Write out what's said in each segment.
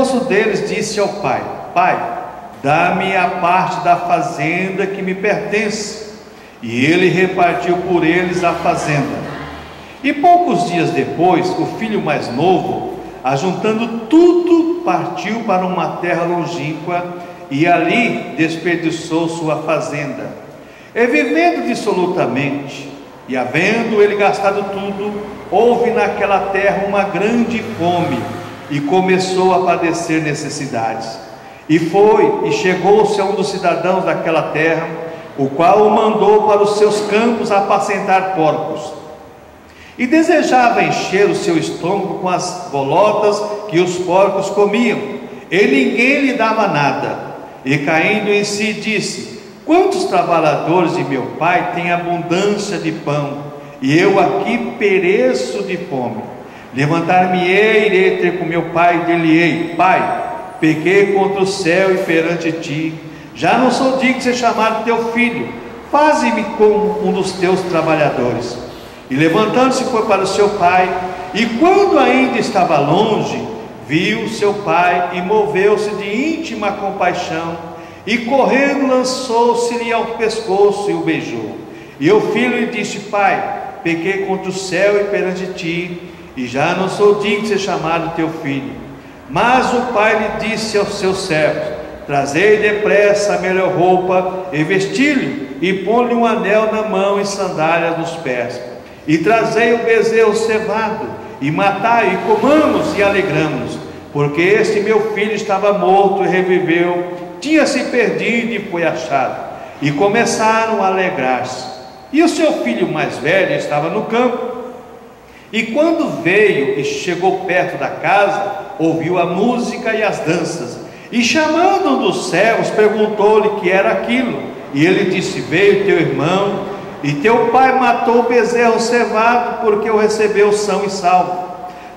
moço deles disse ao pai: Pai, dá-me a parte da fazenda que me pertence. E ele repartiu por eles a fazenda. E poucos dias depois, o filho mais novo, ajuntando tudo, partiu para uma terra longínqua e ali desperdiçou sua fazenda. E vivendo dissolutamente, e havendo ele gastado tudo, houve naquela terra uma grande fome, e começou a padecer necessidades. E foi, e chegou-se a um dos cidadãos daquela terra, o qual o mandou para os seus campos apacentar porcos. E desejava encher o seu estômago com as bolotas que os porcos comiam, e ninguém lhe dava nada. E caindo em si, disse: Quantos trabalhadores de meu pai têm abundância de pão, e eu aqui pereço de fome. Levantar-me-ei, irei ter com meu pai, e dir-lhe-ei: Pai, pequei contra o céu e perante ti, já não sou digno de ser chamado teu filho, faze-me como um dos teus trabalhadores. E levantando-se foi para o seu pai, e quando ainda estava longe, viu seu pai e moveu-se de íntima compaixão, e correndo lançou-se-lhe ao pescoço e o beijou. E o filho lhe disse: Pai, pequei contra o céu e perante ti, e já não sou digno de ser chamado teu filho. Mas o pai lhe disse aos seus servos: Trazei depressa a melhor roupa, e vesti-lhe, e pôr-lhe um anel na mão e sandálias nos pés. E trazei o bezerro cevado, e matai, e comamos e alegramos, porque este meu filho estava morto e reviveu, tinha se perdido e foi achado. E começaram a alegrar-se. E o seu filho mais velho estava no campo. E quando veio e chegou perto da casa, ouviu a música e as danças. E chamando um dos servos, perguntou-lhe que era aquilo. E ele disse: Veio teu irmão, e teu pai matou o bezerro cevado, porque o recebeu são e salvo.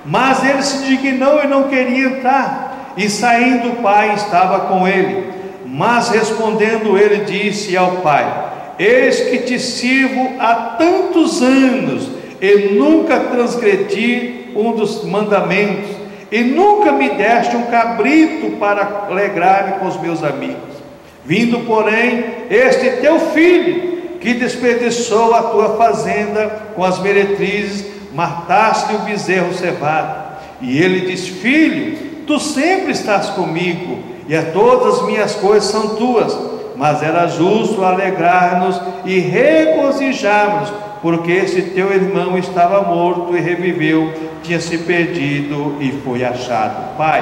Mas ele se indignou e não queria entrar. E saindo o pai estava com ele. Mas respondendo ele, disse ao pai: Eis que te sirvo há tantos anos, e nunca transgredi um dos mandamentos, e nunca me deste um cabrito para alegrar-me com os meus amigos. Vindo, porém, este teu filho, que desperdiçou a tua fazenda com as meretrizes, mataste-lhe o bezerro cevado. E ele disse: Filho, tu sempre estás comigo, e a todas as minhas coisas são tuas. Mas era justo alegrar-nos e regozijar-nos, porque esse teu irmão estava morto e reviveu, tinha se perdido e foi achado. Pai,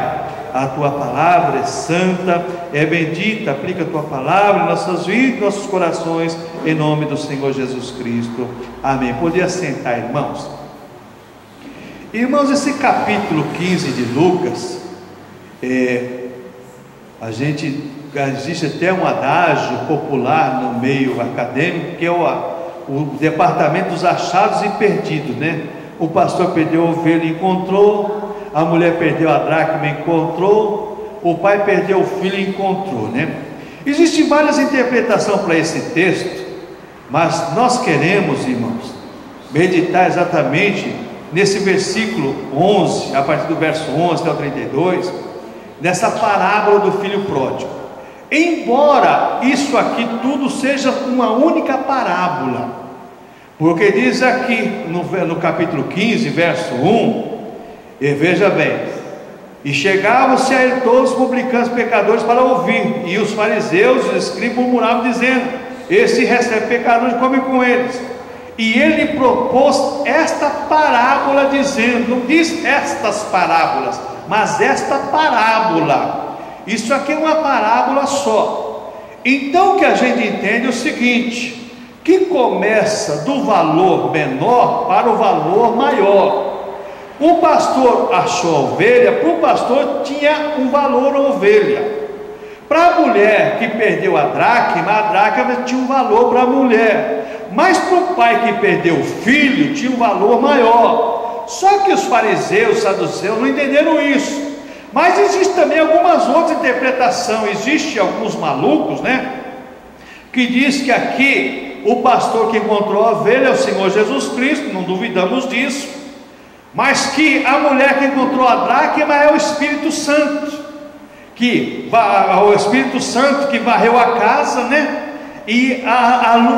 a tua palavra é santa, é bendita. Aplica a tua palavra em nossas vidas, em nossos corações, em nome do Senhor Jesus Cristo. Amém. Podia sentar, irmãos. Irmãos, esse capítulo 15 de Lucas, existe até um adágio popular no meio acadêmico, que é o departamento dos achados e perdidos, né? O pastor perdeu a ovelha e encontrou, a mulher perdeu a dracma e encontrou, o pai perdeu o filho e encontrou, né? Existem várias interpretações para esse texto, mas nós queremos, irmãos, meditar exatamente nesse versículo 11, a partir do verso 11 até o 32, nessa parábola do filho pródigo. Embora isso aqui tudo seja uma única parábola, porque diz aqui no capítulo 15, verso 1, e veja bem: e chegavam-se a ele todos os publicanos pecadores para ouvir, e os fariseus e os escribas murmuravam, dizendo: Esse recebe pecadores e come com eles. E ele propôs esta parábola, dizendo, não diz estas parábolas, mas esta parábola. Isso aqui é uma parábola só. Então o que a gente entende é o seguinte: que começa do valor menor para o valor maior. O pastor achou a ovelha, para o pastor tinha um valor a ovelha. Para a mulher que perdeu a dracma tinha um valor para a mulher. Mas para o pai que perdeu o filho, tinha um valor maior. Só que os fariseus, saduceus não entenderam isso. Mas existe também algumas outras interpretações. Existem alguns malucos, né, que diz que aqui o pastor que encontrou a ovelha é o Senhor Jesus Cristo, não duvidamos disso. Mas que a mulher que encontrou a dracma é o Espírito Santo. que o Espírito Santo que varreu a casa, né? E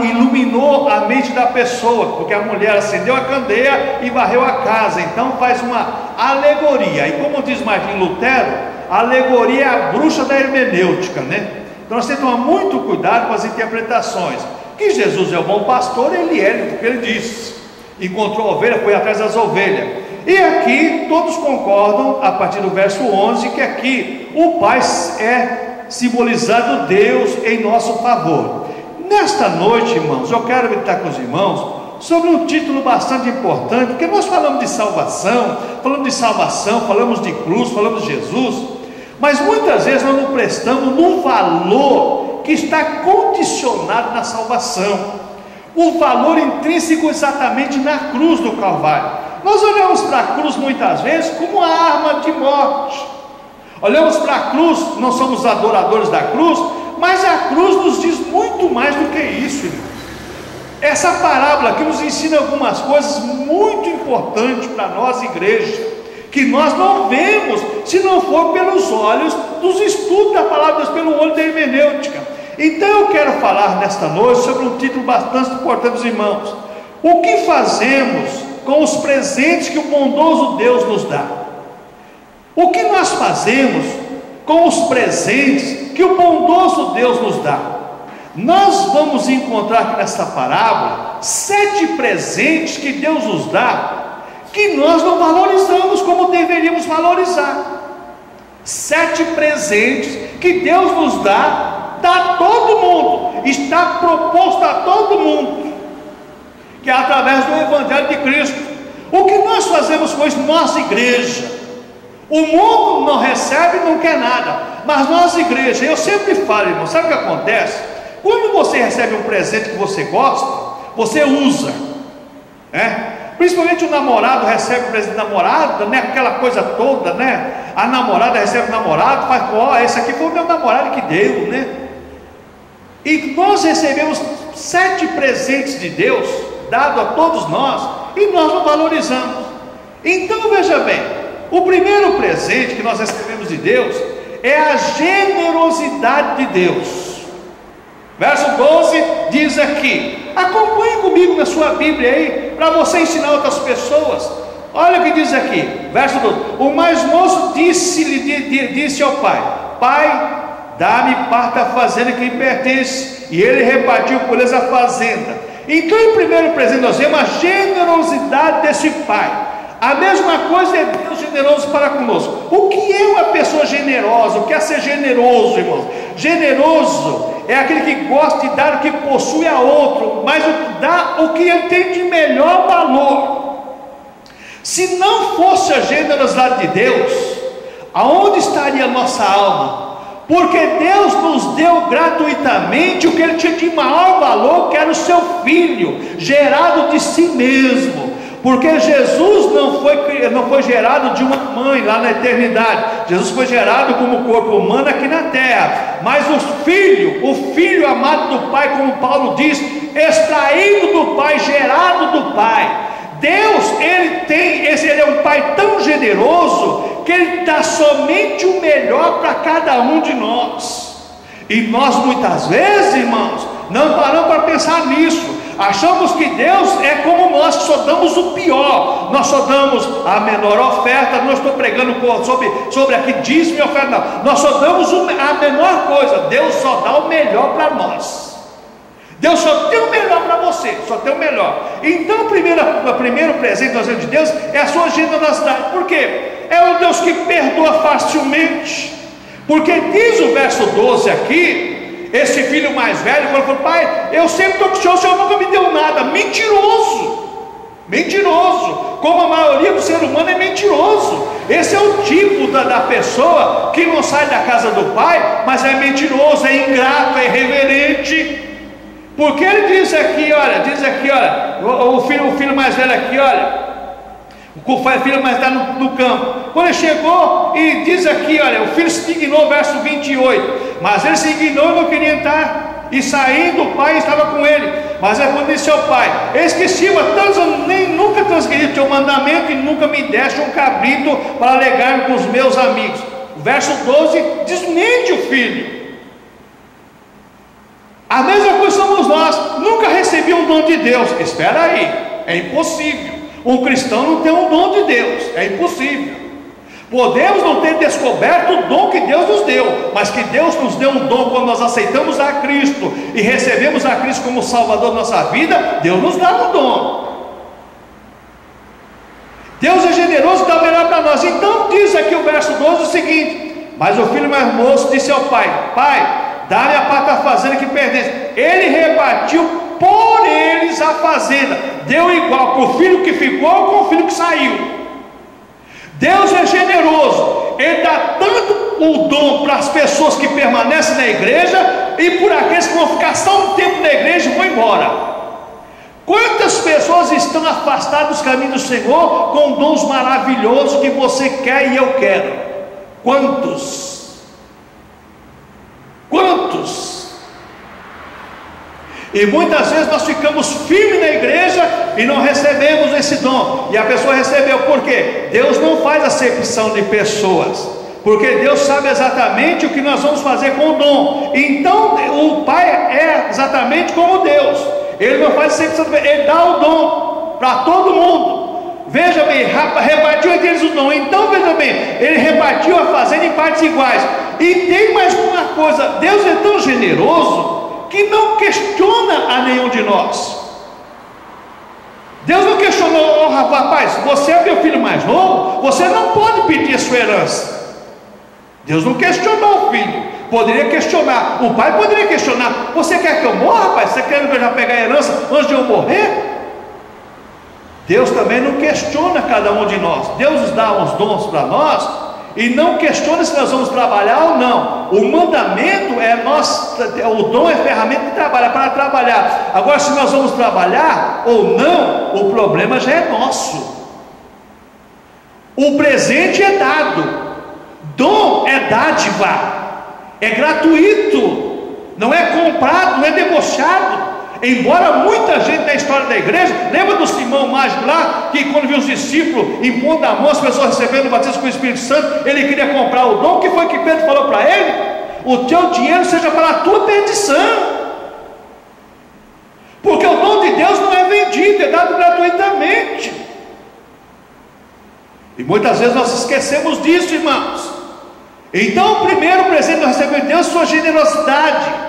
iluminou a mente da pessoa, porque a mulher acendeu a candeia e varreu a casa. Então faz uma alegoria. E como diz Martim Lutero, a alegoria é a bruxa da hermenêutica, né? Então nós temos que tomar muito cuidado com as interpretações. Que Jesus é o bom pastor, ele é, porque ele disse: encontrou a ovelha, foi atrás das ovelhas. E aqui todos concordam, a partir do verso 11, que aqui o Pai é simbolizado Deus em nosso favor. Nesta noite, irmãos, eu quero meditar com os irmãos sobre um título bastante importante, porque nós falamos de salvação, falamos de cruz, falamos de Jesus, mas muitas vezes nós não prestamos no valor que está condicionado na salvação, o valor intrínseco exatamente na cruz do Calvário. Nós olhamos para a cruz muitas vezes como uma arma de morte, olhamos para a cruz, não somos adoradores da cruz, mas a cruz nos diz muito mais do que isso, irmão. Essa parábola aqui nos ensina algumas coisas muito importantes para nós, igreja, que nós não vemos se não for pelos olhos dos estudos da palavra de Deus, pelo olho da hermenêutica. Então eu quero falar nesta noite sobre um título bastante importante dos irmãos: o que fazemos com os presentes que o bondoso Deus nos dá? O que nós fazemos com os presentes que o bondoso Deus nos dá? Nós vamos encontrar aqui nesta parábola 7 presentes que Deus nos dá, que nós não valorizamos como deveríamos valorizar. 7 presentes que Deus nos dá a todo mundo, está proposto a todo mundo, que é através do Evangelho de Cristo. O que nós fazemos com isso, nossa igreja? O mundo não recebe, não quer nada, mas nós, igreja, eu sempre falo, irmão, sabe o que acontece? Quando você recebe um presente que você gosta, você usa, né? Principalmente o namorado recebe o presente da namorada, né? Aquela coisa toda, né? A namorada recebe o namorado, faz, ó, esse aqui foi o meu namorado que deu, né? E nós recebemos 7 presentes de Deus, dado a todos nós, e nós não valorizamos. Então veja bem, o primeiro presente que nós recebemos de Deus é a generosidade de Deus. Verso 12 diz aqui, acompanhe comigo na sua Bíblia aí, para você ensinar outras pessoas. Olha o que diz aqui, verso 12: o mais moço disse ao pai: Pai, dá-me parte da fazenda que me pertence. E ele repartiu por eles a fazenda. Então, em primeiro presente, nós vemos a generosidade desse pai. A mesma coisa é Deus generoso para conosco. O que é uma pessoa generosa? O que é ser generoso, irmãos? Generoso é aquele que gosta de dar o que possui a outro, mas dá o que ele tem de melhor valor. Se não fosse a generosidade de Deus, aonde estaria a nossa alma? Porque Deus nos deu gratuitamente o que Ele tinha de maior valor, que era o seu Filho, gerado de si mesmo. Porque Jesus não foi gerado de uma mãe lá na eternidade. Jesus foi gerado como corpo humano aqui na terra. Mas o Filho amado do Pai, como Paulo diz, extraído do Pai, gerado do Pai. Deus, ele é um Pai tão generoso, que Ele dá somente o melhor para cada um de nós. E nós muitas vezes, irmãos, não paramos para pensar nisso. Achamos que Deus é como nós, que só damos o pior, nós só damos a menor oferta. Não estou pregando sobre aqui dízimo e oferta, não. Nós só damos a menor coisa. Deus só dá o melhor para nós. Deus só tem o melhor para você, só tem o melhor. Então o primeiro presente nós temos de Deus é a sua generosidade. Por quê? É o Deus que perdoa facilmente. Porque diz o verso 12 aqui, esse filho mais velho, quando falou: Pai, eu sempre estou com o senhor nunca me deu nada. Mentiroso, como a maioria do ser humano é mentiroso. Esse é o tipo da pessoa que não sai da casa do pai, mas é mentiroso, é ingrato, é irreverente. Porque ele diz aqui, olha, o filho mais velho aqui, olha, o filho mais velho no campo, quando ele chegou e diz aqui, olha, o filho se dignou, verso 28, mas ele se dignou e não queria entrar, e saindo o pai estava com ele. Mas é quando disse ao pai: eis que estima tantos anos, nem nunca transgredi o teu mandamento, e nunca me deste um cabrito para alegar com os meus amigos. verso 12 desmente o filho. A mesma coisa somos nós. Nunca recebi um dom de Deus. Espera aí, é impossível. Um cristão não tem um dom de Deus, é impossível. Podemos não ter descoberto o dom que Deus nos deu, mas que Deus nos deu um dom quando nós aceitamos a Cristo e recebemos a Cristo como Salvador da nossa vida. Deus nos dá um dom. Deus é generoso e dá o melhor para nós. Então diz aqui o verso 12 o seguinte: mas o filho mais moço disse ao pai: pai, dá-me a parte da fazenda que pertence. Ele repartiu por eles a fazenda, deu igual para o filho que ficou ou com o filho que saiu. Deus é generoso, Ele dá tanto o dom para as pessoas que permanecem na igreja e por aqueles que vão ficar só um tempo na igreja e vão embora. Quantas pessoas estão afastadas dos caminhos do Senhor com dons maravilhosos que você quer e eu quero? Quantos? Quantos? E muitas vezes nós ficamos firmes na igreja e não recebemos esse dom. E a pessoa recebeu, por quê? Deus não faz acepção de pessoas, porque Deus sabe exatamente o que nós vamos fazer com o dom. Então o Pai é exatamente como Deus. Ele não faz acepção, Ele dá o dom para todo mundo. Veja bem, repartiu entre eles o dom. Então veja bem, Ele repartiu a fazenda em partes iguais. E tem mais uma coisa: Deus é tão generoso que não questiona a nenhum de nós. Deus não questionou: oh, rapaz, você é meu filho mais novo, você não pode pedir a sua herança. Deus não questionou o filho. Poderia questionar, o pai poderia questionar: você quer que eu morra, rapaz? Você quer que eu já pegar a herança antes de eu morrer? Deus também não questiona cada um de nós. Deus nos dá uns dons para nós e não questiona se nós vamos trabalhar ou não. O mandamento é o dom é ferramenta de trabalho, é para trabalhar. Agora, se nós vamos trabalhar ou não, o problema já é nosso. O presente é dado, dom é dádiva, é gratuito, não é comprado, não é debochado. Embora muita gente na história da igreja, lembra do Simão Mágico lá, que quando viu os discípulos impondo a mão, as pessoas recebendo o batismo com o Espírito Santo, ele queria comprar o dom. O que foi que Pedro falou para ele? O teu dinheiro seja para a tua perdição, porque o dom de Deus não é vendido, é dado gratuitamente. E muitas vezes nós esquecemos disso, irmãos. Então o primeiro presente que nós recebemos de Deus é sua generosidade.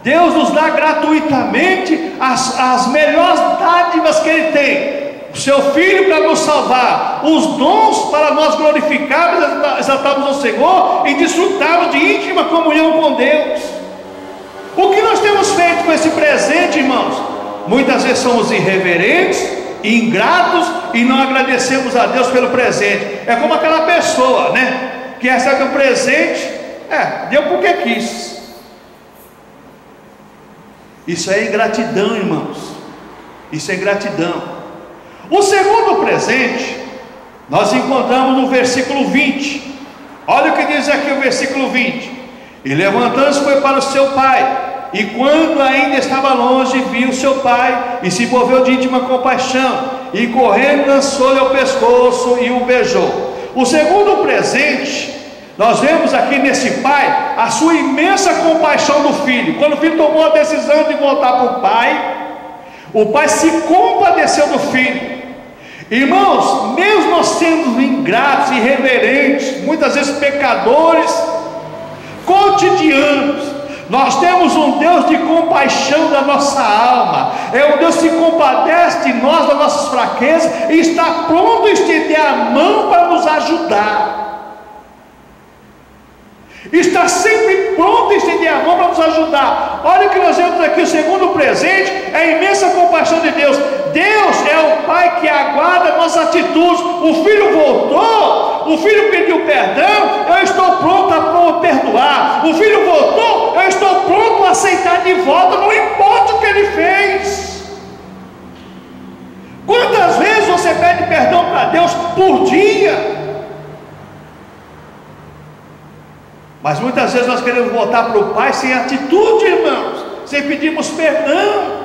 Deus nos dá gratuitamente as melhores dádivas que Ele tem: o seu Filho para nos salvar, os dons para nós glorificarmos, exaltarmos ao Senhor e desfrutarmos de íntima comunhão com Deus. O que nós temos feito com esse presente, irmãos? Muitas vezes somos irreverentes, ingratos e não agradecemos a Deus pelo presente. É como aquela pessoa, né, que recebe um presente, deu porque quis. Isso é ingratidão, irmãos. Isso é ingratidão. O segundo presente nós encontramos no versículo 20. Olha o que diz aqui o versículo 20: e levantando-se foi para o seu pai, e quando ainda estava longe, viu seu pai e se moveu de íntima compaixão, e correndo lançou-lhe ao pescoço e o beijou. O segundo presente, nós vemos aqui nesse pai a sua imensa compaixão do filho. Quando o filho tomou a decisão de voltar para o pai se compadeceu do filho. Irmãos, mesmo nós sendo ingratos, irreverentes, muitas vezes pecadores, cotidianos, nós temos um Deus de compaixão da nossa alma. É um Deus que se compadece de nós, das nossas fraquezas, e está pronto a estender a mão para nos ajudar. Está sempre pronto a estender a mão para nos ajudar. Olha o que nós vemos aqui: o segundo presente é a imensa compaixão de Deus. Deus é o Pai que aguarda nossas atitudes. O filho voltou, o filho pediu perdão, eu estou pronto a perdoar. O filho voltou, eu estou pronto a aceitar de volta, não importa o que ele fez. Quantas vezes você pede perdão para Deus por dia? Mas muitas vezes nós queremos voltar para o Pai sem atitude, irmãos, sem pedirmos perdão.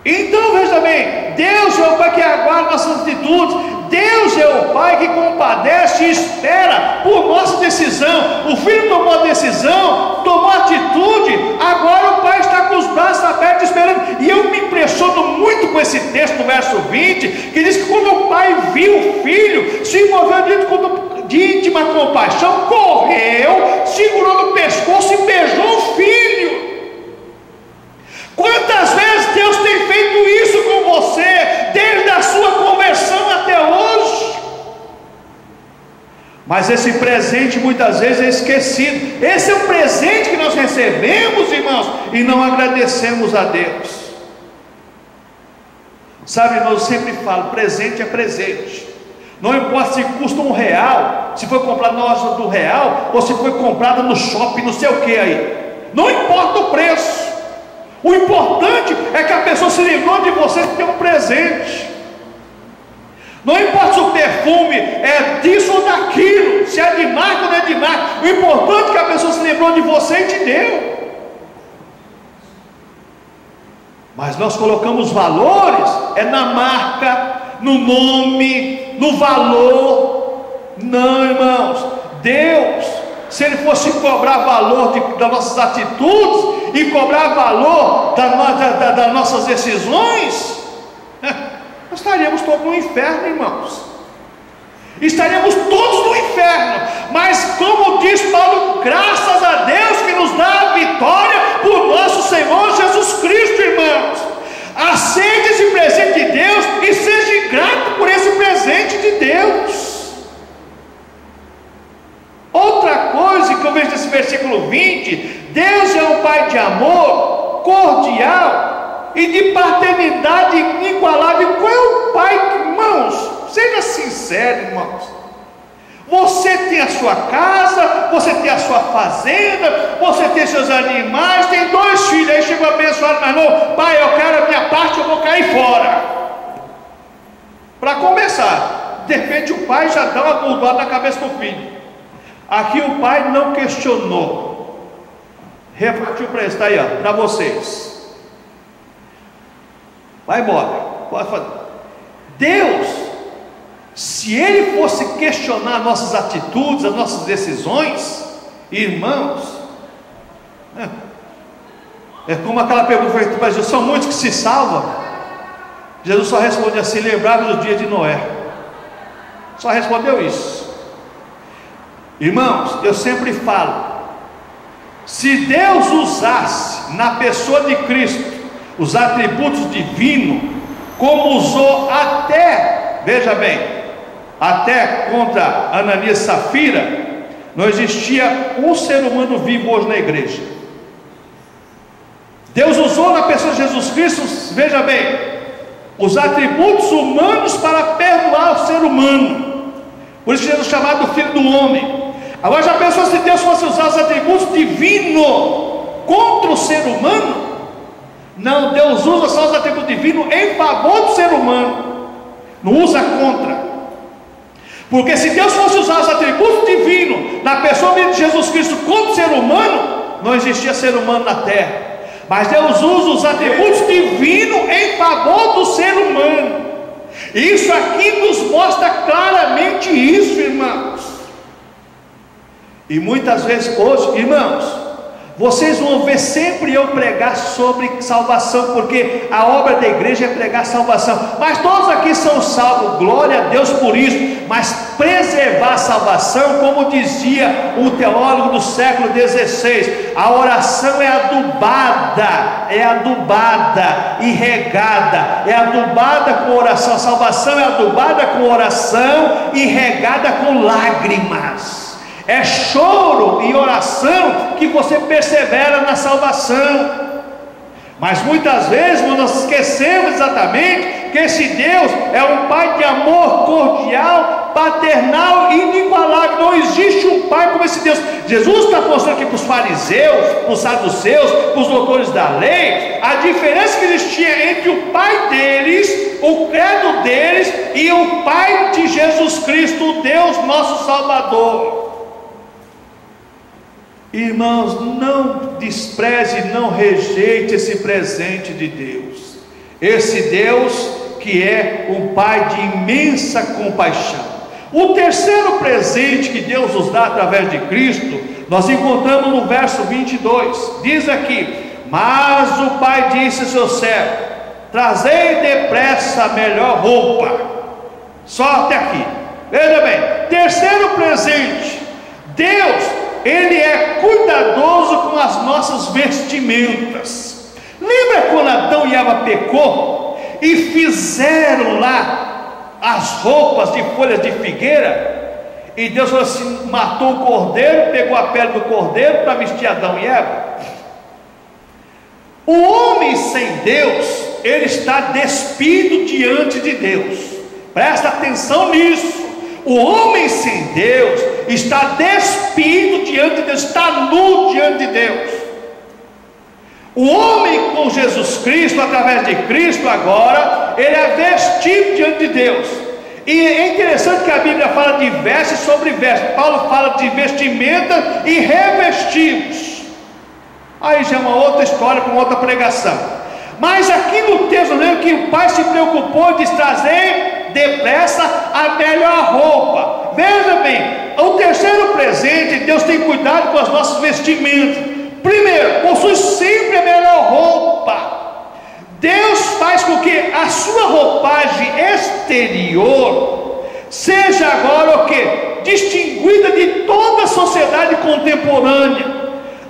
Então veja bem, Deus é o Pai que aguarda nossas atitudes. Deus é o Pai que compadece e espera por nossa decisão. O filho tomou a decisão, tomou a atitude, agora o Pai está com os braços abertos esperando. E eu me impressiono muito com esse texto no verso 20, que diz que quando o Pai viu o filho, se moveu de íntima compaixão, correu, segurou no pescoço e beijou o filho. Quantas vezes Deus tem feito isso com você, desde a sua conversão até hoje? Mas esse presente muitas vezes é esquecido. Esse é o presente que nós recebemos, irmãos, e não agradecemos a Deus. Sabe, irmãos, eu sempre falo, presente é presente. Não importa se custa R$1, se foi comprado na loja do real, ou se foi comprado no shopping, não sei o que aí. Não importa o preço. O importante é que a pessoa se lembrou de você que tem um presente. Não importa se o perfume é disso ou daquilo, se é de marca ou não é de marca. O importante é que a pessoa se lembrou de você e te deu. Mas nós colocamos valores na marca, no nome, no valor. Não, irmãos, Deus, se Ele fosse cobrar valor das nossas atitudes e cobrar valor das nossas decisões, nós estaríamos todos no inferno, irmãos. Estaríamos todos no inferno. Mas como diz Paulo, graças a Deus que nos dá a vitória por nosso Senhor Jesus Cristo, irmãos. Aceite esse presente de Deus e seja grato por esse presente de Deus. Outra coisa que eu vejo nesse versículo 20: Deus é um Pai de amor cordial e de paternidade inigualável. Qual é o Pai, irmãos? Seja sincero, irmãos. Você tem a sua casa, você tem a sua fazenda, você tem seus animais, tem 2 filhos. Aí chegou abençoado, mas não, pai, eu quero a minha parte, eu vou cair fora. Para começar, de repente o pai já dá uma bordada na cabeça do filho. Aqui o pai não questionou, repartiu para eles, está aí, para vocês. Vai embora, pode fazer. Deus, se Ele fosse questionar nossas atitudes, as nossas decisões, irmãos, é como aquela pergunta feita para Jesus: são muitos que se salvam? Jesus só responde assim: lembrava do dia de Noé. Só respondeu isso. Irmãos, eu sempre falo, se Deus usasse na pessoa de Cristo os atributos divinos, como usou até, veja bem, até contra Ananias e Safira, não existia um ser humano vivo hoje na igreja. Deus usou na pessoa de Jesus Cristo, veja bem, os atributos humanos para perdoar o ser humano. Por isso Jesus é chamado Filho do Homem. Agora já pensou se Deus fosse usar os atributos divinos contra o ser humano? Não, Deus usa só os atributos divinos em favor do ser humano, não usa contra. Porque se Deus fosse usar os atributos divinos na pessoa de Jesus Cristo contra o ser humano, não existia ser humano na terra. Mas Deus usa os atributos divinos em favor do ser humano. Isso aqui nos mostra claramente isso, irmãos. E muitas vezes hoje, irmãos, vocês vão ver sempre eu pregar sobre salvação, porque a obra da igreja é pregar salvação. Mas todos aqui são salvos, glória a Deus por isso. Mas preservar a salvação, como dizia um teólogo do século XVI, a oração é adubada e regada. É adubada com oração. A salvação é adubada com oração e regada com lágrimas. É choro e oração que você persevera na salvação. Mas muitas vezes nós esquecemos exatamente que esse Deus é um Pai de amor cordial, paternal e inigualável. Não existe um Pai como esse Deus. Jesus está mostrando aqui para os fariseus, para os saduceus, para os doutores da lei, a diferença que existia entre o Pai deles, o credo deles, e o Pai de Jesus Cristo, o Deus nosso Salvador. Irmãos, não despreze, não rejeite esse presente de Deus. Esse Deus que que é um Pai de imensa compaixão. O terceiro presente que Deus nos dá através de Cristo, nós encontramos no verso 22, diz aqui: mas o Pai disse a seu servo: trazei depressa a melhor roupa. Só até aqui, veja bem, terceiro presente, Deus, Ele é cuidadoso com as nossas vestimentas. Lembra quando Adão e Eva pecou e fizeram lá as roupas de folhas de figueira? E Deus falou assim, matou o cordeiro, pegou a pele do cordeiro para vestir Adão e Eva. O homem sem Deus, ele está despido diante de Deus. Presta atenção nisso. O homem sem Deus está despido diante de Deus, está nu diante de Deus. O homem com Jesus Cristo, através de Cristo agora, ele é vestido diante de Deus. E é interessante que a Bíblia fala de vestes sobre vestes. Paulo fala de vestimenta e revestidos. Aí já é uma outra história, com outra pregação. Mas aqui no texto, eu lembro que o pai se preocupou de trazer depressa a melhor roupa. Veja bem, o terceiro presente, Deus tem cuidado com as nossas vestimentas. Primeiro, possui sempre a melhor roupa. Deus faz com que a sua roupagem exterior seja agora o que? Distinguida de toda a sociedade contemporânea.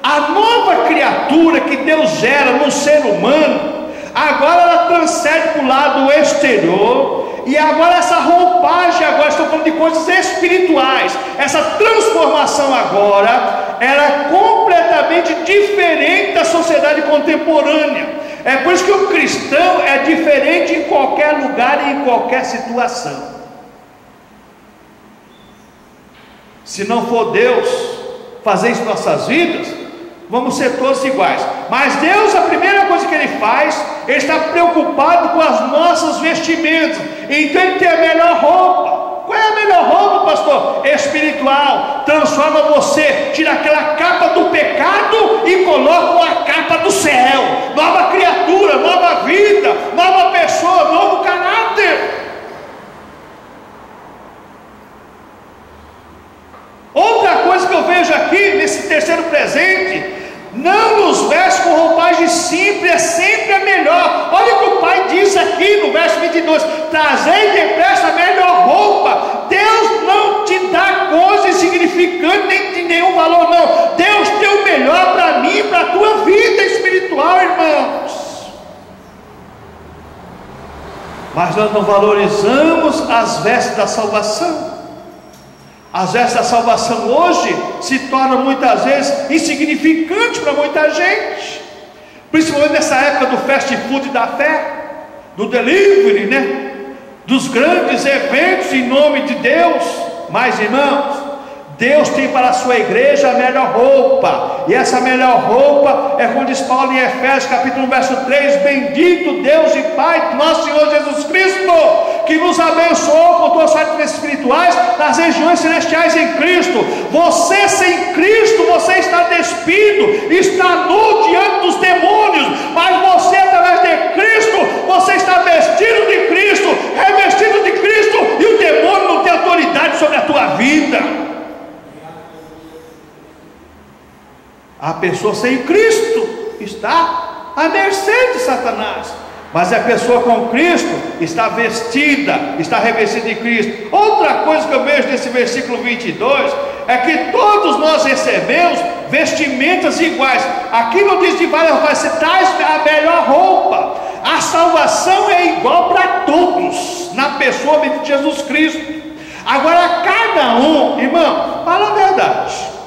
A nova criatura que Deus gera no ser humano, agora ela transcende para o lado exterior. E agora essa roupagem, agora estou falando de coisas espirituais. Essa transformação agora, ela é completamente diferente da sociedade contemporânea. É por isso que o cristão é diferente em qualquer lugar e em qualquer situação. Se não for Deus fazer isso em nossas vidas, vamos ser todos iguais. Mas Deus, a primeira coisa que Ele faz, Ele está preocupado com as nossas vestimentas. Então Ele tem a melhor roupa. Qual é a melhor roupa, pastor? Espiritual. Transforma você, tira aquela capa do pecado e coloca uma capa do céu. Nova criatura, nova vida, nova pessoa, novo caráter. Outra coisa que eu vejo aqui nesse terceiro presente, não nos veste com roupagem simples, é sempre a melhor. Olha o que o pai diz aqui no verso 22: trazei depressa a melhor roupa. Deus não te dá coisa insignificante, nem de nenhum valor, não. Deus tem o melhor para mim e para a tua vida espiritual, irmãos. Mas nós não valorizamos as vestes da salvação. As vestes da salvação hoje se tornam muitas vezes insignificantes para muita gente, principalmente nessa época do fast food da fé, do delivery, né? Dos grandes eventos em nome de Deus. Mas, irmãos, Deus tem para a sua igreja a melhor roupa, e essa melhor roupa é como diz Paulo em Efésios capítulo 1 verso 3: bendito Deus e Pai nosso Senhor Jesus Cristo, que nos abençoou com todas as bênçãos espirituais nas regiões celestiais em Cristo. Você sem Cristo, você está despido, está nu diante dos demônios, mas você através de Cristo, você está vestido de Cristo, revestido de Cristo, e o demônio não tem autoridade sobre a tua vida. A pessoa sem Cristo está à mercê de Satanás, mas a pessoa com Cristo está vestida, está revestida de Cristo. Outra coisa que eu vejo nesse versículo 22 é que todos nós recebemos vestimentas iguais. Aqui não diz de várias roupas, você traz a melhor roupa. A salvação é igual para todos na pessoa de Jesus Cristo. Agora cada um, irmão, fala a verdade.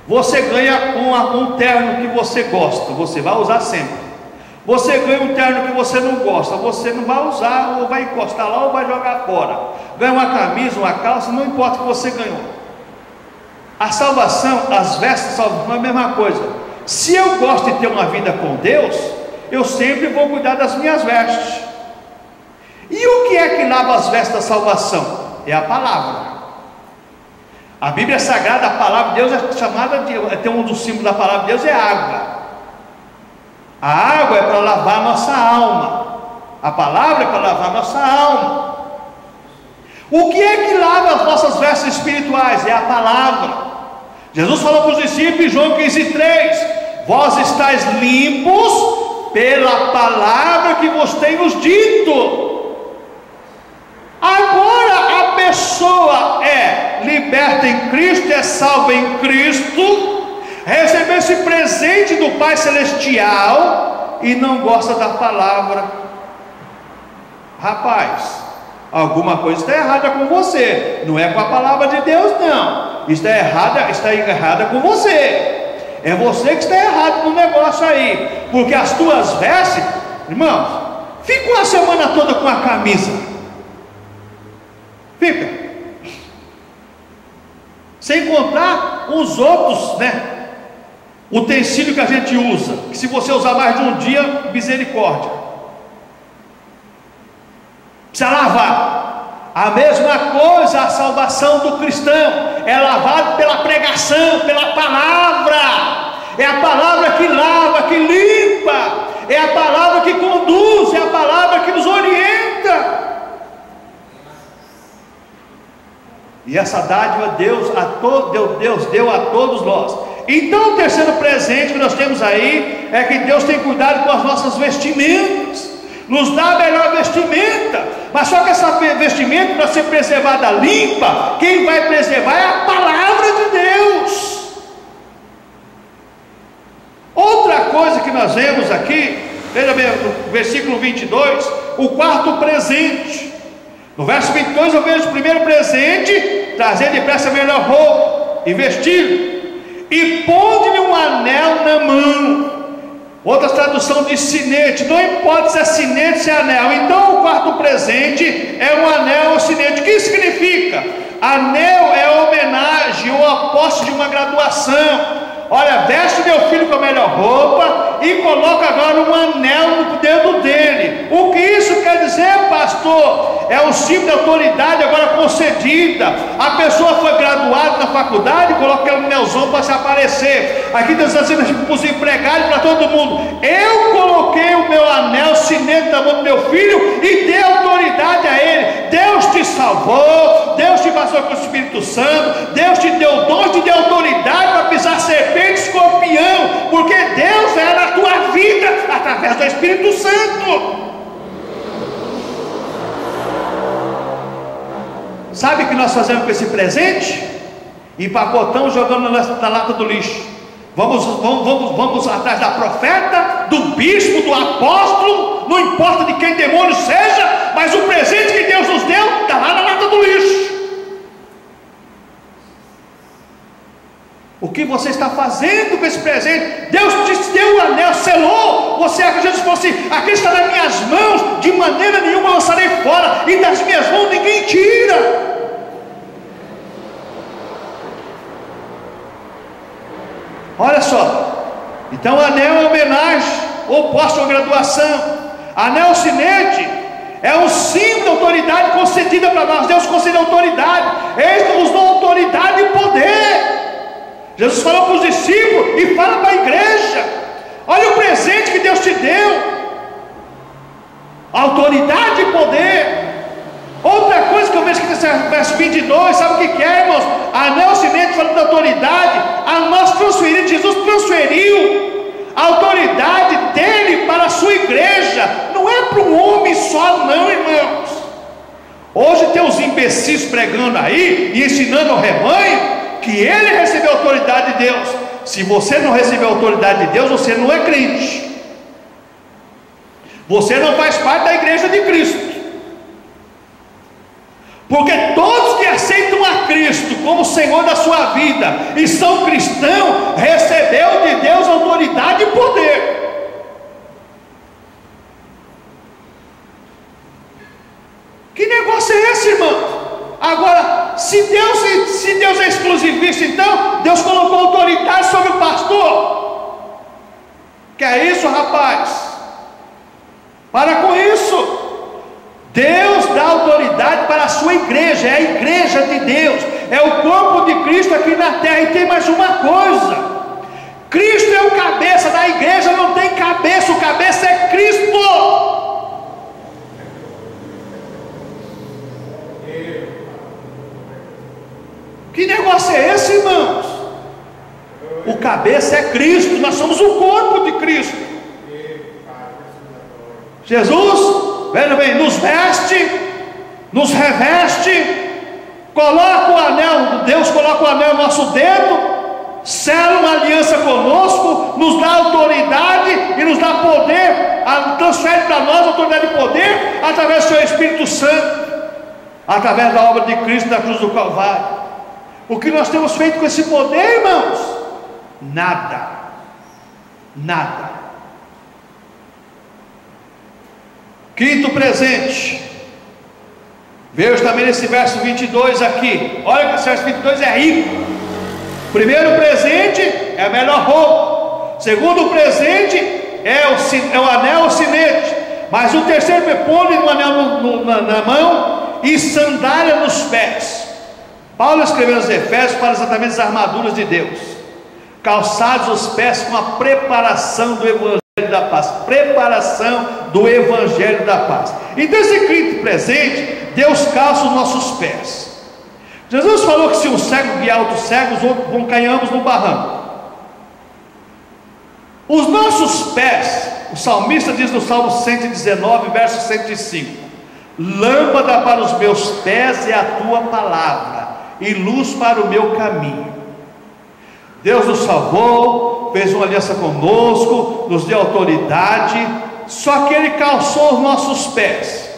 Você ganha um terno que você gosta, você vai usar sempre. Você ganha um terno que você não gosta, você não vai usar, ou vai encostar lá, ou vai jogar fora. Ganha uma camisa, uma calça, não importa o que você ganhou. A salvação, as vestes da salvação é a mesma coisa. Se eu gosto de ter uma vida com Deus, eu sempre vou cuidar das minhas vestes. E o que é que lava as vestes da salvação? É a palavra. A Bíblia Sagrada, a palavra de Deus é chamada de, tem um dos símbolos da palavra de Deus é água. A água é para lavar a nossa alma. A palavra é para lavar nossa alma. O que é que lava as nossas vestes espirituais? É a palavra. Jesus falou para os discípulos em João 15:3: vós estáis limpos pela palavra que vos tenho dito. Agora a pessoa é liberta em Cristo, é salva em Cristo, recebeu esse presente do Pai Celestial e não gosta da palavra. Rapaz, alguma coisa está errada com você. Não é com a palavra de Deus, não. Está errada com você. É você que está errado no negócio aí. Porque as tuas vestes, irmãos, fica uma semana toda com a camisa. Fica. Sem contar os outros, utensílio que a gente usa, que se você usar mais de um dia, misericórdia. Precisa lavar. A mesma coisa a salvação do cristão, é lavado pela pregação, pela palavra. É a palavra que lava, que limpa, é a palavra que conduz, é a palavra que nos orienta. E essa dádiva Deus deu a todos nós. Então o terceiro presente que nós temos aí é que Deus tem cuidado com as nossas vestimentas, nos dá a melhor vestimenta. Mas só que essa vestimenta, para ser preservada limpa, quem vai preservar é a palavra de Deus. Outra coisa que nós vemos aqui, veja bem, no versículo 22, o quarto presente. No verso 22 eu vejo o primeiro presente: trazer depressa a melhor roupa e vestir, e pôr-lhe um anel na mão. Outra tradução diz sinete, não importa se é sinete, se é anel. Então o quarto presente é um anel ou sinete. O que significa? Anel é homenagem ou a posse de uma graduação. Olha, veste meu filho com a melhor roupa e coloca agora um anel no dedo dele. O que isso quer dizer, pastor? É um símbolo de autoridade agora concedida. A pessoa foi graduada na faculdade, coloca aquele anelzão para se aparecer. Aqui Deus está dizendo para os empregados, para todo mundo: eu coloquei o meu anel sinete na mão do meu filho e dei autoridade a ele. Deus te salvou, Deus te passou com o Espírito Santo, Deus te deu dons, te deu autoridade para pisar serpente, escorpião, porque Deus é na tua vida através do Espírito Santo. Sabe o que nós fazemos com esse presente? Empacotamos, jogando na lata do lixo. Vamos atrás da profeta, do bispo, do apóstolo, não importa de quem demônio seja, mas o presente que Deus nos deu está lá na lata do lixo. O que você está fazendo com esse presente? Deus te deu o anel, selou. Você acha que Jesus falou assim: aqui está nas minhas mãos, de maneira nenhuma lançarei fora, e das minhas mãos ninguém tira. Olha só, então anel é homenagem, ou posse ou graduação. Anel sinete é um símbolo de autoridade concedida para nós. Deus concedeu autoridade, Ele nos deu autoridade e poder. Jesus falou para os discípulos e fala para a igreja: olha o presente que Deus te deu, autoridade e poder. Outra coisa que eu vejo aqui nesse verso 22, sabe o que é, irmãos? Anel sinete falando da autoridade. A nós transferido, Jesus transferiu a autoridade dele para a sua igreja. Não é para um homem só, não, irmãos. Hoje tem os imbecis pregando aí e ensinando ao rebanho que ele recebeu a autoridade de Deus. Se você não recebeu a autoridade de Deus, você não é crente, você não faz parte da igreja de Cristo. Porque todos que aceitam a Cristo como Senhor da sua vida e são cristãos, recebeu de Deus autoridade e poder. Que negócio é esse, irmão? Agora, se Deus é exclusivista, então Deus colocou autoridade sobre o pastor. Que é isso, rapaz? Para com isso. Deus dá autoridade para a sua igreja, é a igreja de Deus, é o corpo de Cristo aqui na terra. E tem mais uma coisa: Cristo é o cabeça da igreja, não tem cabeça, o cabeça é Cristo. é esse, irmãos? O cabeça é Cristo, nós somos o corpo de Cristo. Jesus, veja bem, nos veste, nos reveste, coloca o anel, Deus coloca o anel no nosso dedo, sela uma aliança conosco, nos dá autoridade e nos dá poder, transfere para nós autoridade e poder através do seu Espírito Santo, através da obra de Cristo na cruz do Calvário. O que nós temos feito com esse poder, irmãos? Nada, nada. Quinto presente, veja também nesse verso 22 aqui, olha que esse verso 22 é rico. Primeiro presente é a melhor roupa, segundo presente é o anel, o sinete, mas o terceiro põe um anel na mão e sandália nos pés. Paulo escreveu aos Efésios para exatamente as armaduras de Deus, calçados os pés com a preparação do Evangelho da paz, preparação do Evangelho da paz. Então esse quinto presente, Deus calça os nossos pés. Jesus falou que se um cego guiar outros cegos, os outros vão cair ambos no barranco. Os nossos pés, o salmista diz no Salmo 119, verso 105: lâmpada para os meus pés é a tua palavra, e luz para o meu caminho. Deus nos salvou, fez uma aliança conosco, nos deu autoridade, só que Ele calçou os nossos pés.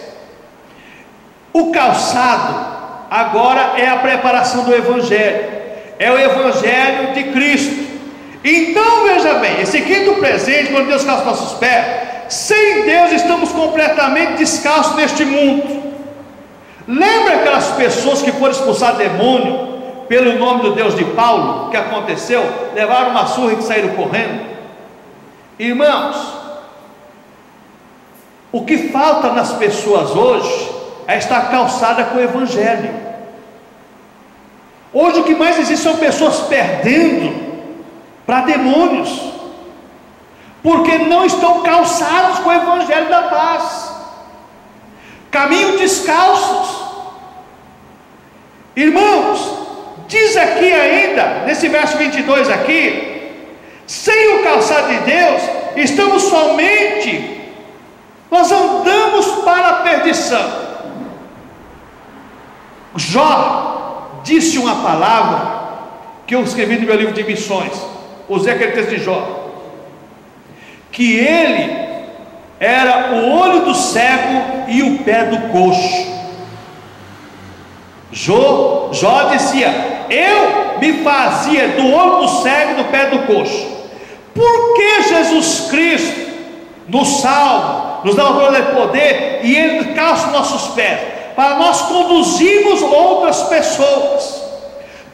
O calçado agora é a preparação do Evangelho, é o Evangelho de Cristo. Então veja bem, esse quinto presente, quando Deus calça nossos pés, sem Deus estamos completamente descalços neste mundo. Lembra aquelas pessoas que foram expulsar demônio pelo nome do Deus de Paulo? O que aconteceu? Levaram uma surra e saíram correndo. Irmãos, o que falta nas pessoas hoje é estar calçada com o Evangelho. Hoje o que mais existe são pessoas perdendo para demônios, porque não estão calçados com o Evangelho da paz, caminham descalços. Irmãos, diz aqui ainda, nesse verso 22 aqui, sem o calçado de Deus, estamos somente, nós andamos para a perdição. Jó disse uma palavra que eu escrevi no meu livro de missões, usei aquele texto de Jó, que ele era o olho do cego e o pé do coxo. Jó dizia: eu me fazia do olho do cego e do pé do coxo. Por que Jesus Cristo nos salva, nos dá autoridade e poder, e Ele calça os nossos pés? Para nós conduzirmos outras pessoas.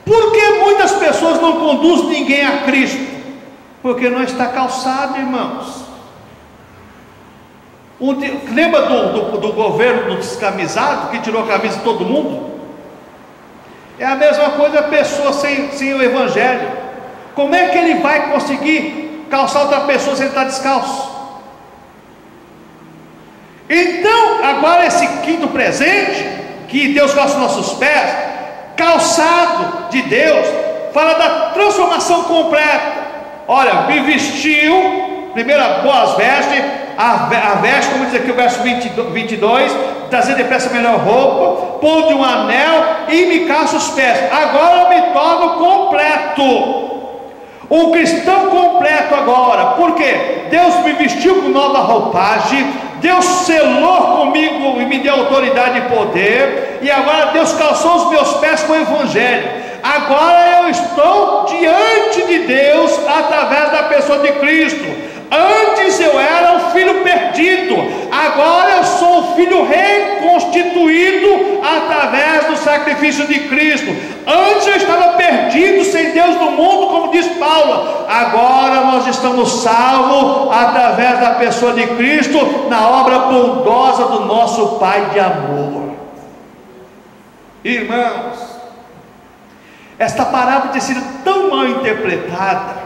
Por que muitas pessoas não conduzem ninguém a Cristo? Porque não está calçado, irmãos. Lembra do governo do descamisado, que tirou a camisa de todo mundo? É a mesma coisa a pessoa sem o Evangelho. Como é que ele vai conseguir calçar outra pessoa se ele está descalço? Então, agora esse quinto presente, que Deus calça os nossos pés, calçado de Deus, fala da transformação completa. Olha, me vestiu, primeira boas vestes, a veste, como diz aqui o verso 22, trazer depressa a melhor roupa, pôr de um anel e me calça os pés. Agora eu me torno completo, um cristão completo agora. Por quê? Deus me vestiu com nova roupagem, Deus selou comigo e me deu autoridade e poder, e agora Deus calçou os meus pés com o Evangelho. Agora eu estou diante de Deus através da pessoa de Cristo. Antes eu era um filho perdido, agora eu sou um filho reconstituído através do sacrifício de Cristo. Antes eu estava perdido, sem Deus no mundo, como diz Paulo. Agora nós estamos salvos através da pessoa de Cristo, na obra bondosa do nosso Pai de amor. Irmãos, esta parábola tem sido tão mal interpretada.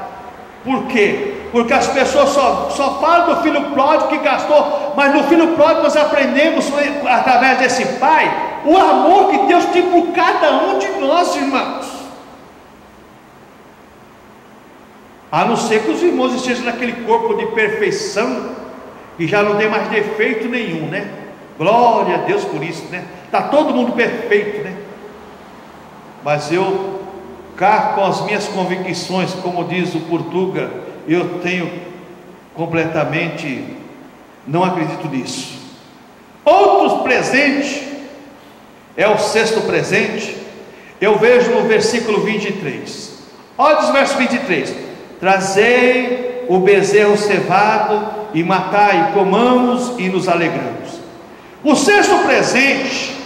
Por quê? Porque as pessoas só falam do filho pródigo que gastou, mas no filho pródigo nós aprendemos, através desse pai, o amor que Deus tem por cada um de nós, irmãos. A não ser que os irmãos estejam naquele corpo de perfeição, e já não tem mais defeito nenhum, né? Glória a Deus por isso, né? Está todo mundo perfeito, né? Mas eu cá com as minhas convicções, como diz o Portuga, eu tenho completamente, não acredito nisso. Outro presente, é o sexto presente, eu vejo no versículo 23. Olha o verso 23: trazei o bezerro cevado e matai, comamos e nos alegramos. O sexto presente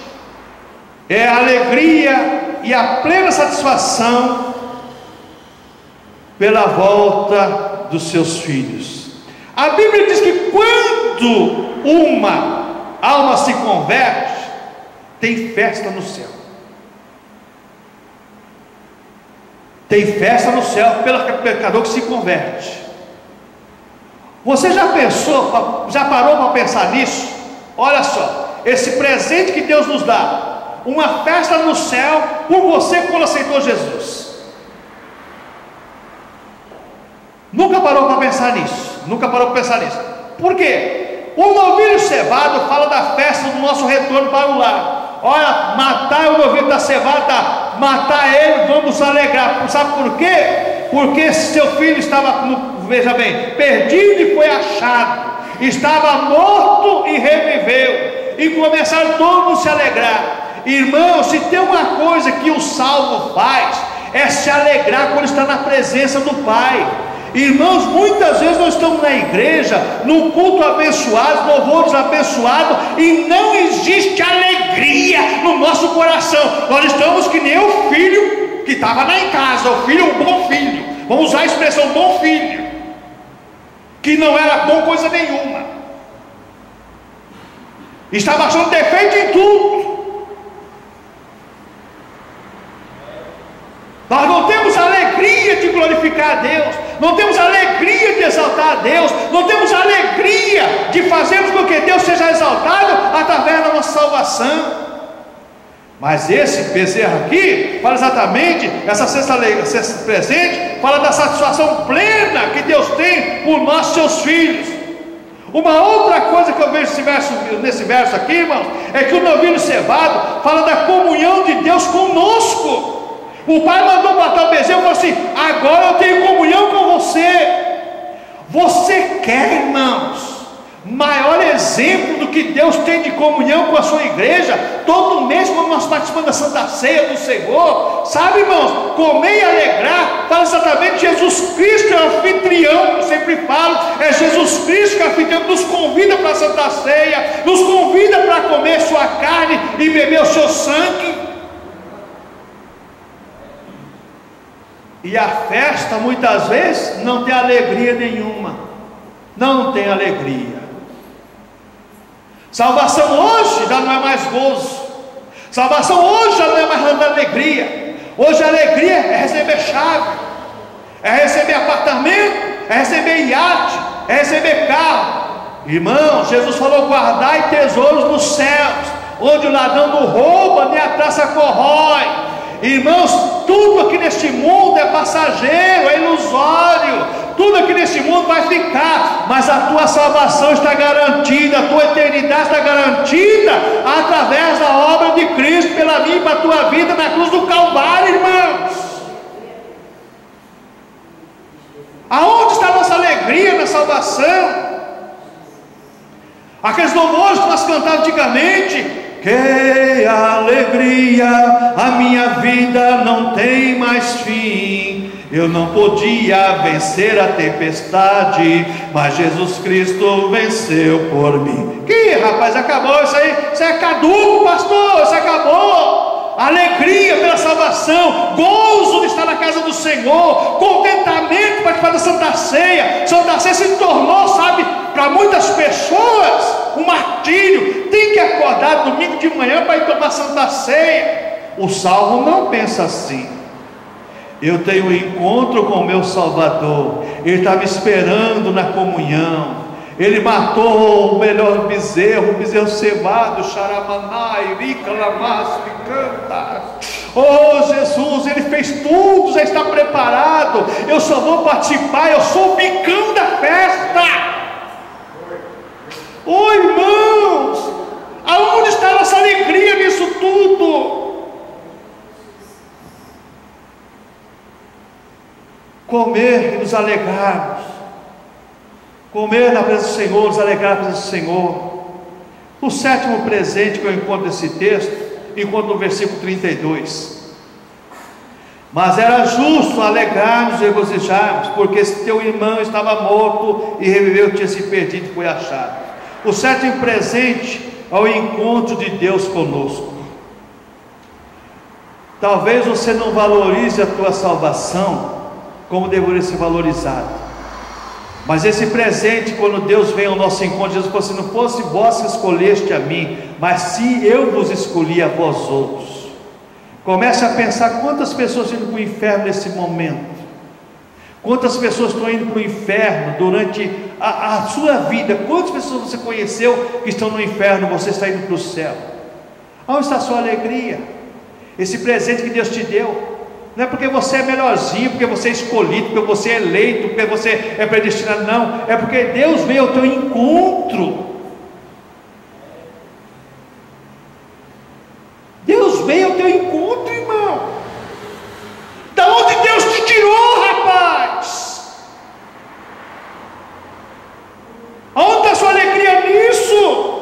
é a alegria e a plena satisfação pela volta dos seus filhos. A Bíblia diz que quando uma alma se converte, tem festa no céu. Tem festa no céu pelo pecador que se converte. Você já pensou, já parou para pensar nisso? Olha só, esse presente que Deus nos dá, uma festa no céu por você quando aceitou Jesus. Nunca parou para pensar nisso? Nunca parou para pensar nisso? Por quê? O novilho cevado fala da festa do nosso retorno para o lar. Olha, matar o novilho da cevada, matar ele, vamos alegrar. Sabe por quê? Porque seu filho estava, veja bem, perdido e foi achado, estava morto e reviveu, e começaram todos a se alegrar. Irmão, se tem uma coisa que o salvo faz, é se alegrar quando está na presença do Pai. Irmãos, muitas vezes nós estamos na igreja, num culto abençoado, louvores abençoados, e não existe alegria no nosso coração. Nós estamos que nem o filho que estava lá em casa, o filho, um bom filho, vamos usar a expressão bom filho, que não era bom coisa nenhuma, estava achando defeito em tudo. Nós não temos alegria de glorificar a Deus, não temos alegria de exaltar a Deus, não temos alegria de fazermos com que Deus seja exaltado através da nossa salvação. Mas esse bezerro aqui fala exatamente, essa sexta presente fala da satisfação plena que Deus tem por nós, seus filhos. Uma outra coisa que eu vejo nesse verso aqui, irmãos, é que o novilho cevado fala da comunhão de Deus conosco. O pai mandou matar o bezerro e falou assim: agora eu tenho comunhão com você. Você quer, irmãos, maior exemplo do que Deus tem de comunhão com a sua igreja? Todo mês, quando nós participamos da Santa Ceia do Senhor, sabe, irmãos, comer e alegrar, fala exatamente Jesus Cristo é o anfitrião. Eu sempre falo, é Jesus Cristo que é o anfitrião, nos convida para a Santa Ceia, nos convida para comer sua carne e beber o seu sangue. E a festa muitas vezes não tem alegria nenhuma, não tem alegria. Salvação hoje já não é mais gozo, salvação hoje já não é mais alegria. Hoje a alegria é receber chave, é receber apartamento, é receber iate, é receber carro. Irmão, Jesus falou: guardai tesouros nos céus, onde o ladrão não rouba, nem a traça corrói. Irmãos, tudo aqui neste mundo é passageiro, é ilusório, tudo aqui neste mundo vai ficar, mas a tua salvação está garantida, a tua eternidade está garantida através da obra de Cristo, pela minha e para a tua vida na cruz do Calvário, irmãos. Aonde está a nossa alegria na salvação? Aqueles louvores que nós cantávamos antigamente: que alegria, a minha vida não tem mais fim. Eu não podia vencer a tempestade, mas Jesus Cristo venceu por mim. Que rapaz, acabou isso aí, isso é caduco, pastor, isso acabou. Alegria pela salvação, gozo de estar na casa do Senhor, contentamento para participar da Santa Ceia. Santa Ceia se tornou, sabe, para muitas pessoas um martírio. Tem que acordar domingo de manhã para ir tomar Santa Ceia. O salvo não pensa assim. Eu tenho um encontro com o meu Salvador, Ele está me esperando na comunhão. Ele matou o melhor bezerro, o bezerro cevado, xaramanai, rica, lamas, canta. Oh Jesus, Ele fez tudo, já está preparado, eu só vou participar, eu sou o bicão da festa. Oh irmãos, aonde está a nossa alegria nisso tudo? Comer e nos alegrarmos, comer na presença do Senhor, nos alegrar na presença do Senhor. O sétimo presente que eu encontro nesse texto, encontro no versículo 32. Mas era justo alegrarmos e regozijarmos, porque esse teu irmão estava morto e reviveu, tinha se perdido e foi achado. O sétimo presente é o encontro de Deus conosco. Talvez você não valorize a tua salvação como deveria ser valorizado, mas esse presente, quando Deus vem ao nosso encontro, Jesus falou: se não fosse vós que escolheste a mim, mas se eu vos escolhi a vós outros. Comece a pensar quantas pessoas estão indo para o inferno nesse momento, quantas pessoas estão indo para o inferno durante a sua vida, quantas pessoas você conheceu que estão no inferno, você está indo para o céu. Onde está a sua alegria? Esse presente que Deus te deu, não é porque você é melhorzinho, porque você é escolhido, porque você é eleito, porque você é predestinado, não, é porque Deus veio ao teu encontro. Deus veio ao teu encontro, irmão. Da onde Deus te tirou, rapaz? Aonde está a sua alegria nisso?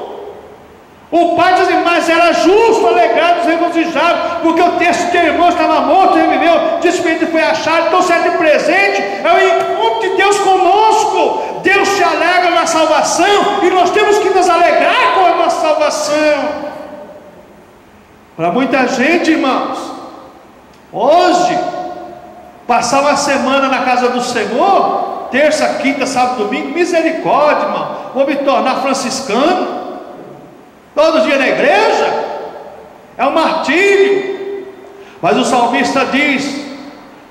O pai diz assim: mas era justo alegrar-nos e regozijar, porque o texto de teu irmão estava morto e reviveu, despedido e foi achado. Então, certo presente é o encontro de Deus conosco. Deus se alegra na salvação e nós temos que nos alegrar com a nossa salvação. Para muita gente, irmãos, hoje, passar uma semana na casa do Senhor, terça, quinta, sábado, domingo, misericórdia, irmão, vou me tornar franciscano. Todo dia na igreja é um martírio. Mas o salmista diz: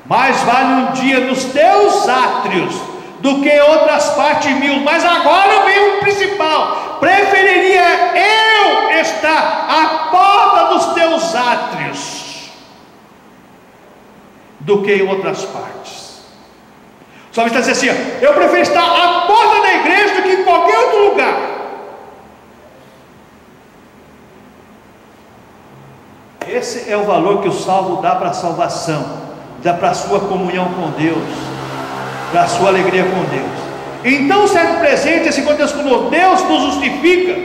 mais vale um dia nos teus átrios do que outras partes mil. Mas agora vem o principal: preferiria eu estar à porta dos teus átrios do que em outras partes. O salmista diz assim: eu prefiro estar à porta da igreja do que em qualquer outro lugar. Esse é o valor que o salvo dá para a salvação, dá para a sua comunhão com Deus, para a sua alegria com Deus. Então, certo presente, esse encontro de Deus conosco, Deus nos justifica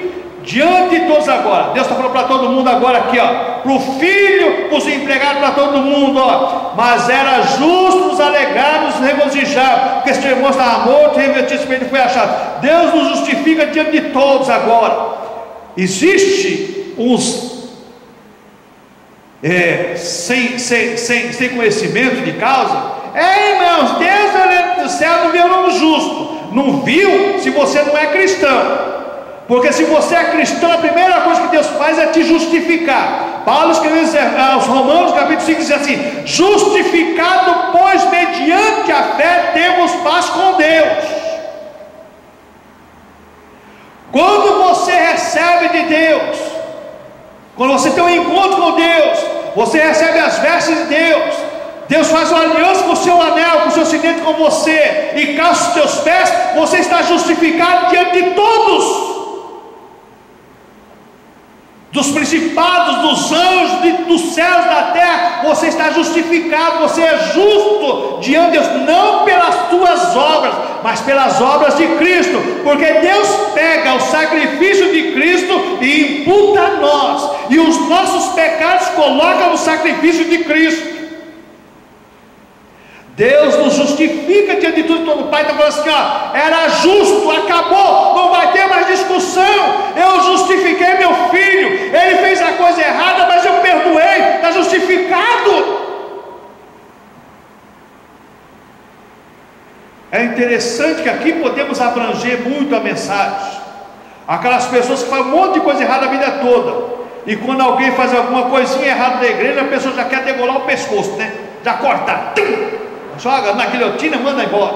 diante de todos agora. Deus está falando para todo mundo agora aqui, ó, para o filho, para os empregados, para todo mundo, ó. Mas era justo nos alegrarmos, nos regozijar, porque esse irmão estava morto, e foi achado. Deus nos justifica diante de todos agora. Existe uns sem conhecimento de causa. Irmãos, Deus olhando do céu não viu o justo. Não viu se você não é cristão, porque se você é cristão, a primeira coisa que Deus faz é te justificar. Paulo escreveu aos Romanos, capítulo 5, diz assim: justificado, pois mediante a fé temos paz com Deus. Quando você recebe de Deus, quando você tem um encontro com Deus, você recebe as vestes de Deus. Deus faz uma aliança com o seu anel, com o seu cinete com você, e calça os teus pés. Você está justificado diante de todos, dos principados, dos anjos, dos céus, da terra. Você está justificado, você é justo diante de Deus, não pelas tuas obras, mas pelas obras de Cristo, porque Deus pega o sacrifício de Cristo e imputa a nós, e os nossos pecados coloca no sacrifício de Cristo. Deus nos justifica diante de tudo. Todo pai está falando assim: ó, era justo, acabou, não vai ter mais discussão. Eu justifiquei meu filho, ele fez a coisa errada, mas eu perdoei, está justificado. É interessante que aqui podemos abranger muito a mensagem. Aquelas pessoas que fazem um monte de coisa errada a vida toda, e quando alguém faz alguma coisinha errada na igreja, a pessoa já quer degolar o pescoço, né? Já corta, joga na guilhotina, manda embora.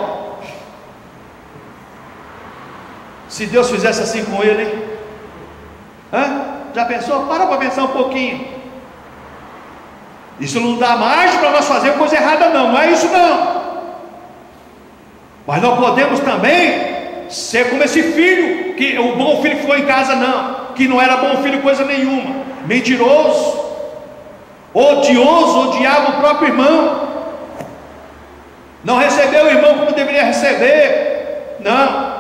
Se Deus fizesse assim com ele, hein? Já pensou? Para pensar um pouquinho. Isso não dá margem para nós fazer coisa errada, não é isso não. Mas não podemos também ser como esse filho, que o bom filho que ficou em casa, não, que não era bom filho coisa nenhuma, mentiroso, odioso, odiava o próprio irmão, não recebeu o irmão como deveria receber, não.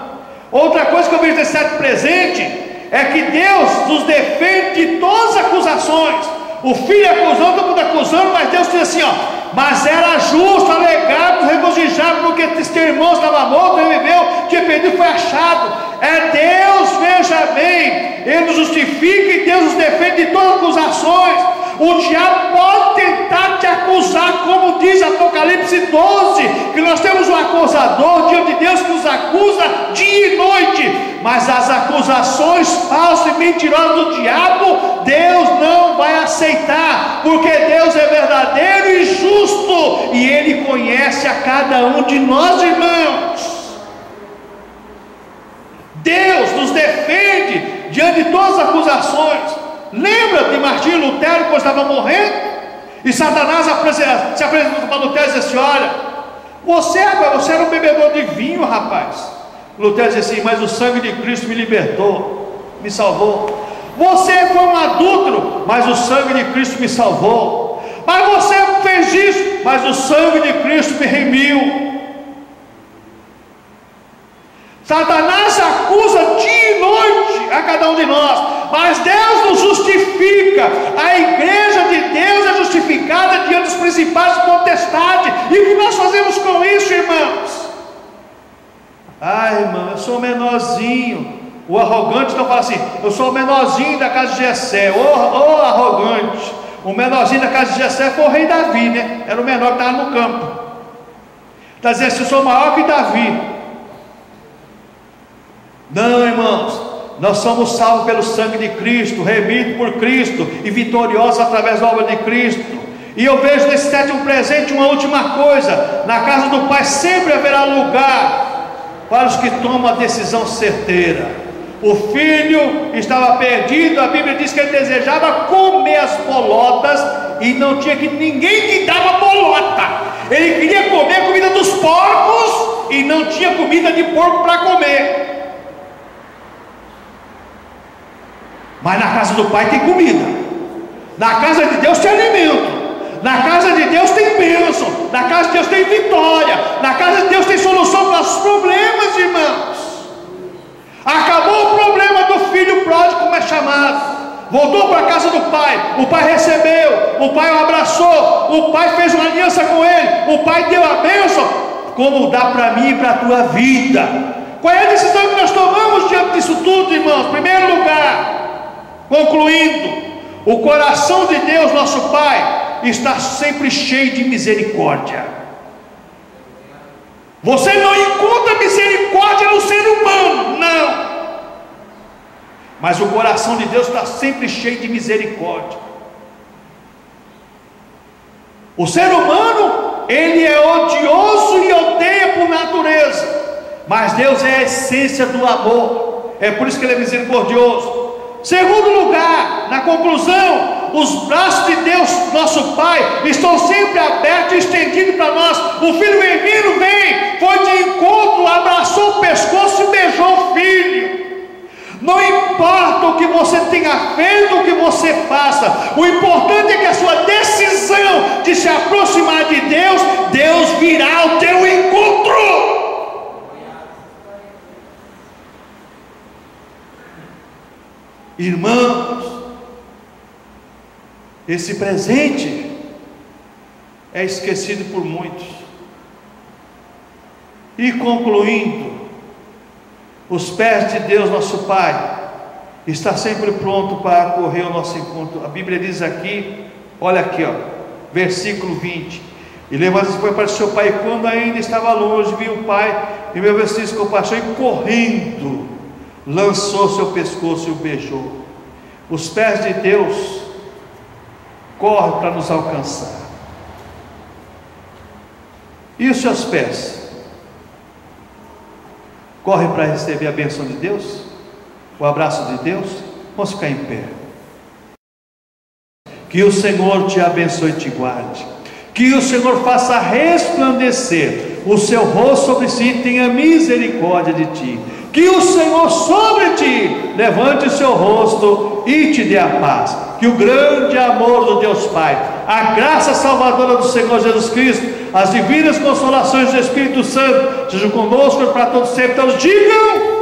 Outra coisa que eu vejo nesse certo presente é que Deus nos defende de todas as acusações. O filho acusando, todo mundo acusando, mas Deus diz assim, ó: mas era justo, alegado, regozijado, porque teu irmão estava morto, reviveu, tinha perdido, foi achado. É Deus, veja bem, Ele nos justifica e Deus nos defende de todas as acusações. O diabo pode tentar te acusar, como diz Apocalipse 12, que nós temos um acusador diante de Deus que nos acusa dia e noite. Mas as acusações falsas e mentirosas do diabo, Deus não vai aceitar, porque Deus é verdadeiro e justo, e Ele conhece a cada um de nós, irmãos. Deus nos defende diante de todas as acusações. Lembra de Martinho Lutero quando estava morrendo? E Satanás se apresentou para Lutero e disse assim: olha, você era um bebedor de vinho, rapaz. Lutero disse assim: mas o sangue de Cristo me libertou, me salvou. Você foi um adúltero, mas o sangue de Cristo me salvou. Mas você fez isso, mas o sangue de Cristo me remiu. Satanás acusa dia e noite a cada um de nós, mas Deus nos justifica. A igreja de Deus é justificada diante dos principais potestades. E o que nós fazemos com isso, irmãos? Irmão, eu sou menorzinho. O arrogante não fala assim: eu sou o menorzinho da casa de Jessé. Ô arrogante. O menorzinho da casa de Jessé foi o rei Davi, né? Era o menor que estava no campo. Está dizendo assim: eu sou maior que Davi. Não, irmãos, nós somos salvos pelo sangue de Cristo, remidos por Cristo e vitoriosos através da obra de Cristo. E eu vejo nesse sétimo presente uma última coisa: na casa do Pai sempre haverá lugar para os que tomam a decisão certeira. O filho estava perdido, a Bíblia diz que ele desejava comer as bolotas e não tinha ninguém que dava bolota. Ele queria comer a comida dos porcos e não tinha comida de porco para comer. Mas na casa do Pai tem comida, na casa de Deus tem alimento, na casa de Deus tem bênção, na casa de Deus tem vitória, na casa de Deus tem solução para os problemas, irmãos. Acabou o problema do filho pródigo, como é chamado, voltou para a casa do pai, o pai recebeu, o pai o abraçou, o pai fez uma aliança com ele, o pai deu a bênção. Como dá para mim e para a tua vida? Qual é a decisão que nós tomamos diante disso tudo, irmãos? Em primeiro lugar, concluindo, o coração de Deus, nosso Pai, está sempre cheio de misericórdia. Você não encontra misericórdia no ser humano, não. Mas o coração de Deus está sempre cheio de misericórdia. O ser humano, ele é odioso e odeia por natureza, mas Deus é a essência do amor. É por isso que ele é misericordioso. Segundo lugar, na conclusão, os braços de Deus, nosso Pai, estão sempre abertos e estendidos para nós. O filho menino foi de encontro, abraçou o pescoço e beijou o filho. Não importa o que você tenha feito, o que você faça, o importante é que a sua decisão de se aproximar de Deus, Deus virá ao teu encontro. Irmãos, esse presente é esquecido por muitos. E concluindo, os pés de Deus, nosso Pai, está sempre pronto para acorrer ao nosso encontro. A Bíblia diz aqui, olha aqui, versículo 20: e levanta-se foi para seu pai, e quando ainda estava longe, viu o pai, e meu vestido com compaixão, e correndo, lançou seu pescoço e o beijou. Os pés de Deus correm para nos alcançar. E os seus pés correm para receber a bênção de Deus, o abraço de Deus? Vamos ficar em pé. Que o Senhor te abençoe e te guarde. Que o Senhor faça resplandecer o seu rosto sobre si e tenha misericórdia de ti. Que o Senhor sobre ti levante o seu rosto e te dê a paz. Que o grande amor do Deus Pai, a graça salvadora do Senhor Jesus Cristo, as divinas consolações do Espírito Santo sejam conosco para todos sempre. Então digam